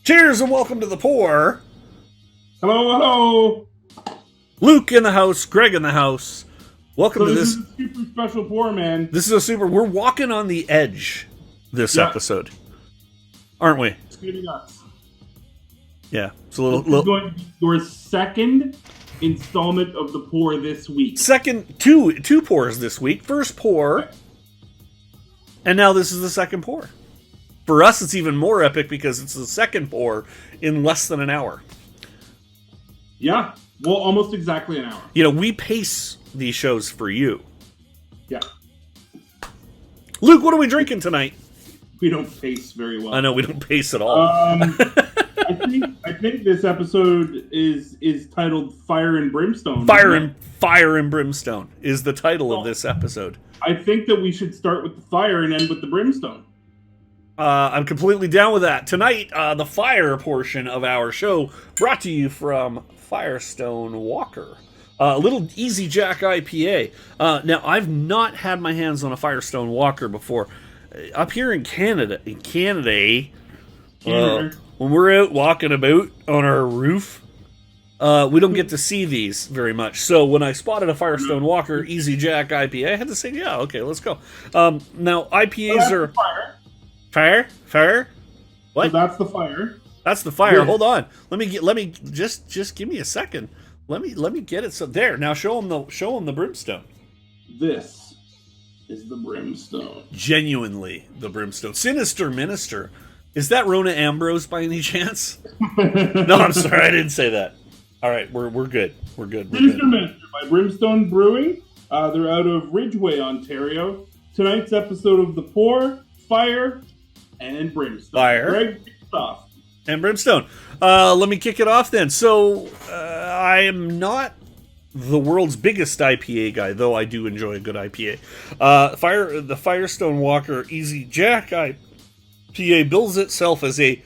Cheers and welcome to the pour. Hello, hello. Luke in the house, Greg in the house. Welcome to this. This is a super special pour, man. This is a super. We're walking on the edge this episode, aren't we? It's gonna be nuts. Yeah, it's a This little. is going to be your second installment of the pour this week. Second, two pours this week. First pour, and now this is the second pour. For us, it's even more epic because it's the second pour in less than an hour. Yeah, well, almost exactly an hour. You know, we pace these shows for you. Yeah, Luke, what are we drinking tonight? we don't pace very well. I know we don't pace at all. I think this episode is titled "Fire and Brimstone." Fire and Brimstone is the title of this episode. I think that we should start with the fire and end with the brimstone. I'm completely down with that. Tonight, the fire portion of our show brought to you from Firestone Walker. A little Easy Jack IPA. Now, I've not had my hands on a Firestone Walker before. Up here in Canada, when we're out walking about on our roof, we don't get to see these very much. So when I spotted a Firestone Walker Easy Jack IPA, I had to say, yeah, okay, let's go. Now, IPAs are... Fire? What? So that's the fire. That's the fire. Yeah. Hold on. Let me just give me a second. Let me get it. So there. Now show him the brimstone. This is the brimstone. Genuinely the brimstone. Sinister Minister. Is that Rona Ambrose by any chance? No, I'm sorry. I didn't say that. All right, we're good. We're good. Sinister Minister by Brimstone Brewing. They're out of Ridgeway, Ontario. Tonight's episode of The Pour, Fire, and Brimstone. Fire. Greg, kick us off. And Brimstone. Let me kick it off then. So, I am not the world's biggest IPA guy, though I do enjoy a good IPA. The Firestone Walker Easy Jack IPA bills itself as a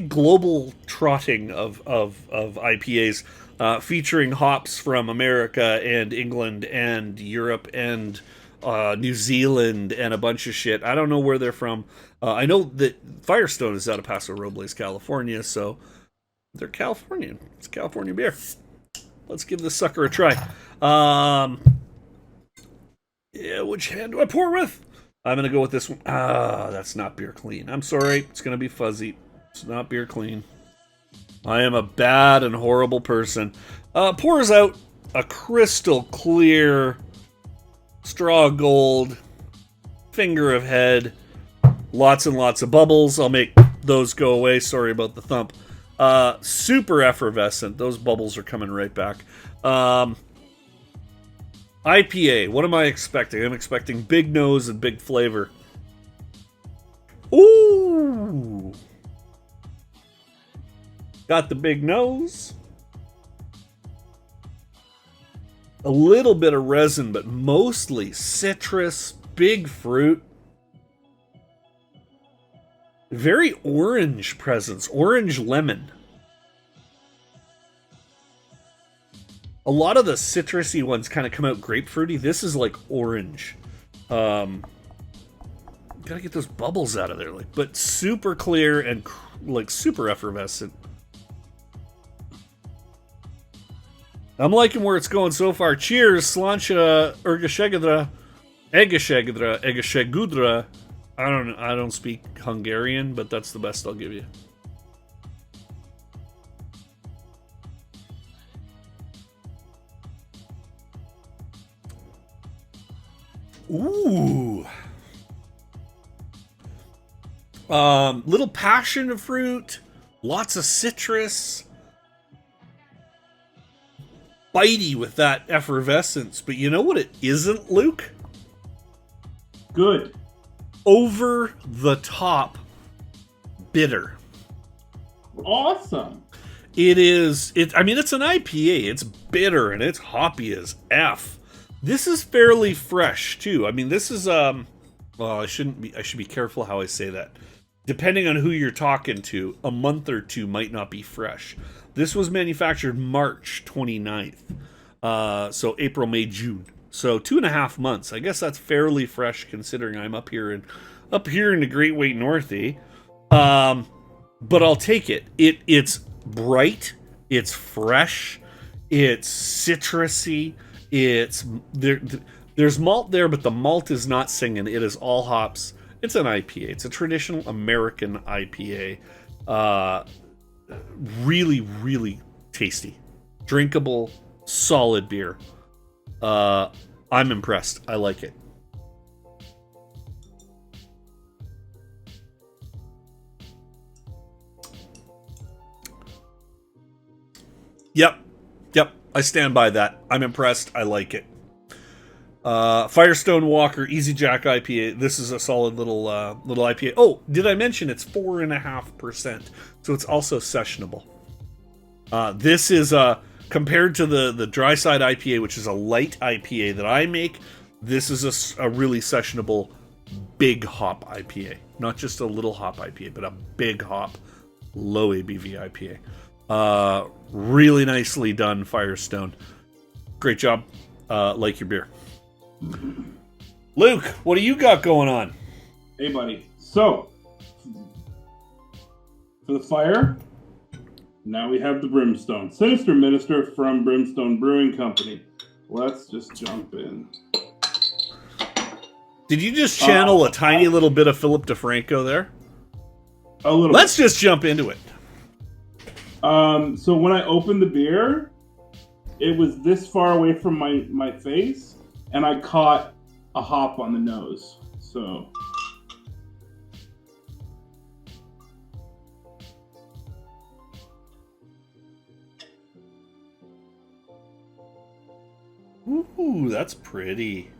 global trotting of IPAs, featuring hops from America and England and Europe and New Zealand and a bunch of shit. I don't know where they're from. I know that Firestone is out of Paso Robles, California, so they're Californian. It's California beer. Let's give this sucker a try. Yeah, which hand do I pour with? I'm going to go with this one. That's not beer clean. I'm sorry. It's going to be fuzzy. It's not beer clean. I am a bad and horrible person. Pours out a crystal clear straw gold finger of head. Lots and lots of bubbles. I'll make those go away. Sorry about the thump. Super effervescent. Those bubbles are coming right back. IPA. What am I expecting? I'm expecting big nose and big flavor. Ooh. Got the big nose. A little bit of resin, but mostly citrus, big fruit. Very orange presence, orange lemon. A lot of the citrusy ones kind of come out grapefruity. This is like orange. Gotta get those bubbles out of there, but super clear and super effervescent. I'm liking where it's going so far. Cheers, Slancha Ergashegedra, Egashegudra. I don't speak Hungarian, but that's the best I'll give you. Ooh. Little passion fruit, lots of citrus. Bitey with that effervescence, but you know what it isn't, Luke? Good. Over the top bitter. Awesome. It is. I mean, it's an IPA. It's bitter and it's hoppy as F. This is fairly fresh too. I mean, this is well, I should be careful how I say that. Depending on who you're talking to, a month or two might not be fresh. This was manufactured March 29th. So April, May, June. So 2.5 months. I guess that's fairly fresh considering I'm up here in the Great White North. but I'll take it. It's bright, it's fresh, it's citrusy, it's there's malt there, but the malt is not singing. It is all hops. It's an IPA. It's a traditional American IPA. Really, really tasty, drinkable, solid beer. I'm impressed. I like it. Yep. I stand by that. I'm impressed. I like it. Firestone Walker Easy Jack IPA. This is a solid little IPA. Oh, did I mention it's 4.5%? So it's also sessionable. This is compared to the dry side IPA, which is a light IPA that I make. This is a really sessionable big hop IPA, not just a little hop IPA, but a big hop, low ABV IPA. Really nicely done, Firestone. Great job. Like your beer. Luke, what do you got going on? Hey, buddy. So, for the fire, now we have the Brimstone. Sinister Minister from Brimstone Brewing Company. Let's just jump in. Did you just channel a tiny little bit of Philip DeFranco there? A little Let's just jump into it. So when I opened the beer, it was this far away from my face, and I caught a hop on the nose. So Ooh, that's pretty.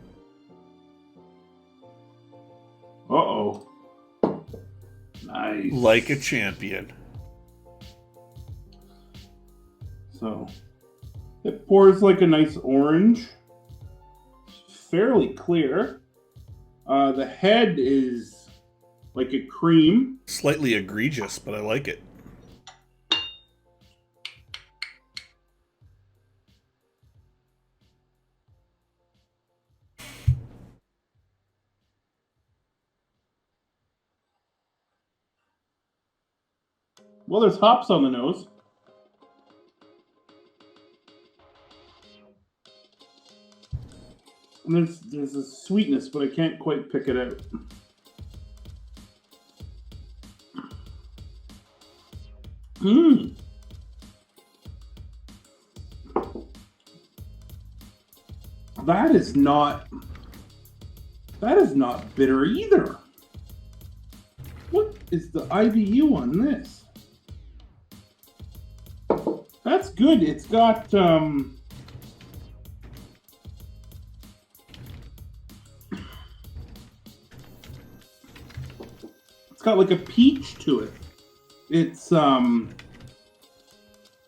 uh-oh. Nice. Like a champion. So it pours like a nice orange. Fairly clear. The head is like a cream. Slightly egregious, but I like it. Well, there's hops on the nose. And there's a sweetness, but I can't quite pick it out. Mmm. That is not bitter either. What is the IBU on this? That's good. It's got it's got like a peach to it. It's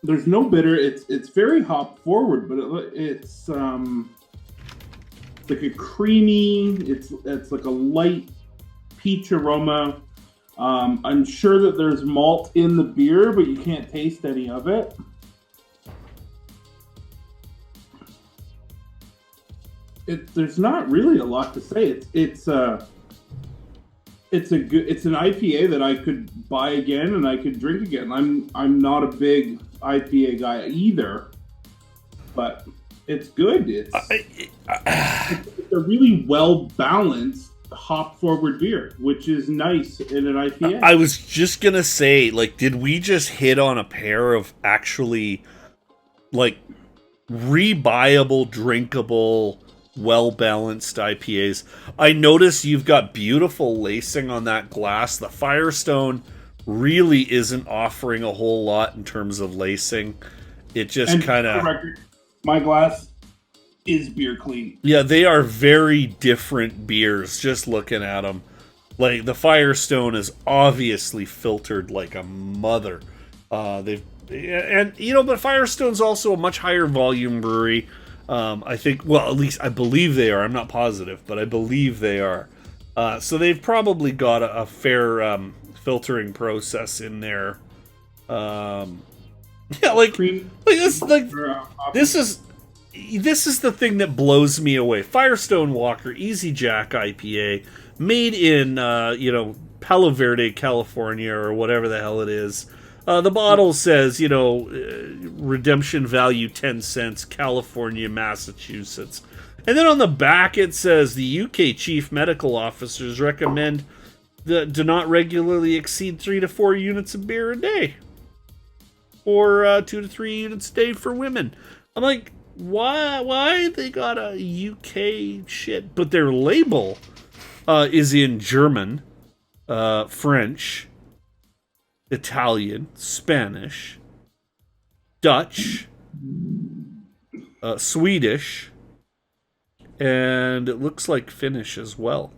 there's no bitter. It's very hop forward, but it's like a creamy. It's like a light peach aroma. I'm sure that there's malt in the beer, but you can't taste any of it. There's not really a lot to say. It's an IPA that I could buy again and I could drink again. I'm not a big IPA guy either, but it's good. It's a really well balanced hop forward beer, which is nice in an IPA. I was just gonna say, like, did we just hit on a pair of actually like rebuyable, drinkable, well-balanced IPAs? I notice you've got beautiful lacing on that glass. The Firestone really isn't offering a whole lot in terms of lacing. It just kind of... My glass is beer clean. Yeah, they are very different beers, just looking at them. Like, the Firestone is obviously filtered like a mother. But Firestone's also a much higher volume brewery. I think, well, at least I believe they are. I'm not positive, but I believe they are. So they've probably got a fair filtering process in there. This is the thing that blows me away. Firestone Walker Easy Jack IPA, made in Palo Verde, California, or whatever the hell it is. The bottle says, redemption value 10 cents, California, Massachusetts. And then on the back it says the UK chief medical officers recommend that do not regularly exceed 3 to 4 units of beer a day. Or 2 to 3 units a day for women. I'm like, why they got a UK shit? But their label is in German, French, Italian, Spanish, Dutch, Swedish, and it looks like Finnish as well.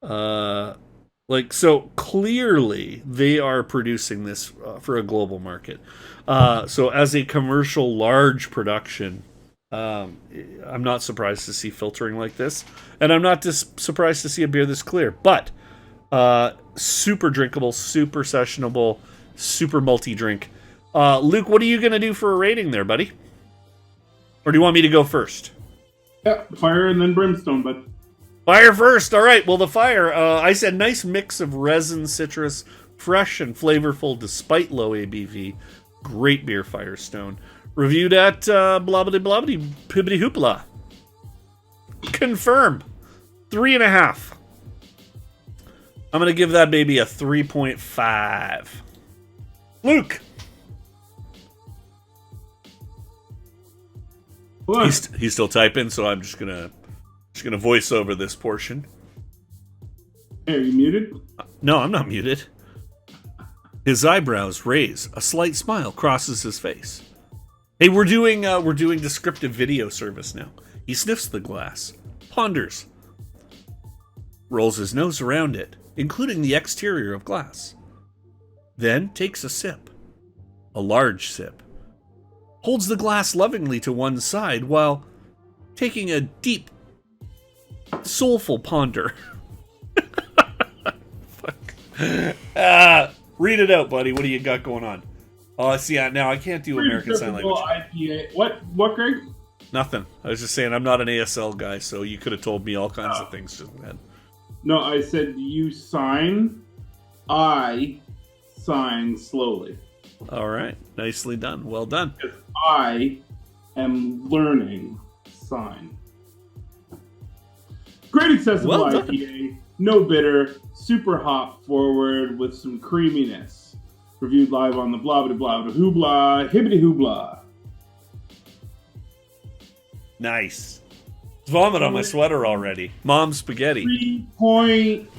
So clearly they are producing this for a global market. So as a commercial large production, I'm not surprised to see filtering like this, and I'm not surprised to see a beer this clear. But super drinkable, super sessionable, super multi-drink. Luke, what are you going to do for a rating there, buddy? Or do you want me to go first? Yeah, fire and then brimstone, but fire first. All right. Well, the fire, I said nice mix of resin, citrus, fresh and flavorful despite low ABV. Great beer, Firestone. Reviewed at blobbity pibbity hoopla. Confirm. 3.5. I'm going to give that baby a 3.5. Luke. He's still typing, so I'm just gonna voice over this portion. Hey, are you muted? No, I'm not muted. His eyebrows raise. A slight smile crosses his face. Hey, we're doing descriptive video service now. He sniffs the glass, ponders, rolls his nose around it, including the exterior of glass. Then takes a sip. A large sip. Holds the glass lovingly to one side while taking a deep, soulful ponder. Fuck. Read it out, buddy. What do you got going on? Oh, see, now I can't do American Sign Language. IPA. What, Greg? Nothing. I was just saying I'm not an ASL guy, so you could have told me all kinds of things just then. No, I said you sign. I sign slowly. All right. Nicely done. Well done. Because I am learning sign. Great accessible IPA. No bitter. Super hop forward with some creaminess. Reviewed live on the blah blah blah hoobla hibbity hoobla. Nice. Vomit on my sweater already. Mom's spaghetti. 3 point.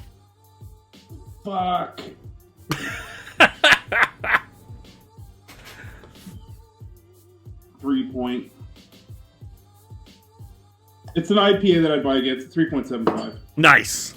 Fuck. .3. It's an IPA that I'd buy again. It's 3.75. Nice.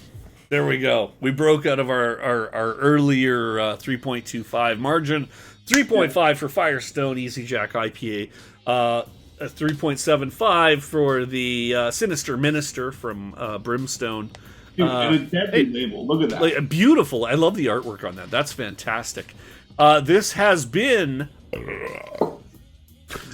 There we go. We broke out of our earlier 3.25 margin. 3.5 for Firestone Easy Jack IPA. A 3.75 for the Sinister Minister from Brimstone. Dude, and a deadly label. Look at that. Like, beautiful. I love the artwork on that. That's fantastic. This has been...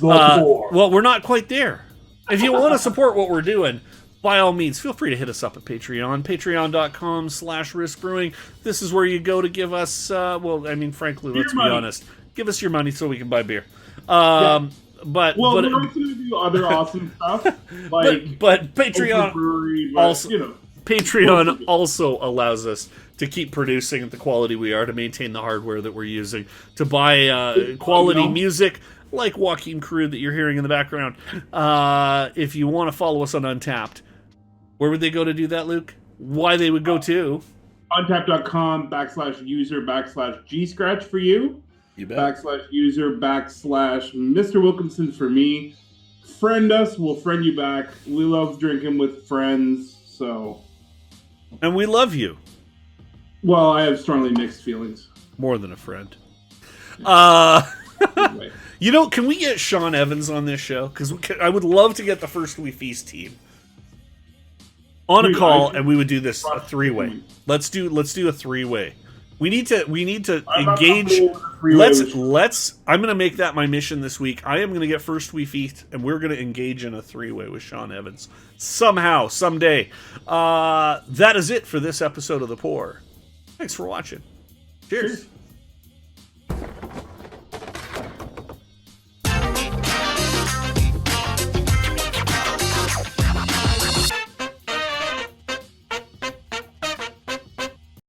well, we're not quite there. If you want to support what we're doing, by all means, feel free to hit us up at Patreon. Patreon.com/Rysk Brewing. This is where you go to give us, frankly, let's be honest. Give us your money so we can buy beer. Yeah. But we're also going to do other awesome stuff. Like but Patreon brewery, also... Patreon also allows us to keep producing at the quality we are, to maintain the hardware that we're using, to buy quality music like Walking Crew that you're hearing in the background. If you want to follow us on Untapped, where would they go to do that, Luke? Why they would go to? Untapped.com/user/G-Scratch for you. You bet. /user/Mr. Wilkinson for me. Friend us, we'll friend you back. We love drinking with friends, so... And we love you. Well, I have strongly mixed feelings. More than a friend. Can we get Sean Evans on this show? Because I would love to get the First We Feast team on a call, and we would do this a three-way. Let's do a three-way. We need to engage. Let's. I'm going to make that my mission this week. I am going to get First We Feast, and we're going to engage in a three-way with Sean Evans somehow, someday. That is it for this episode of The Pour. Thanks for watching. Cheers.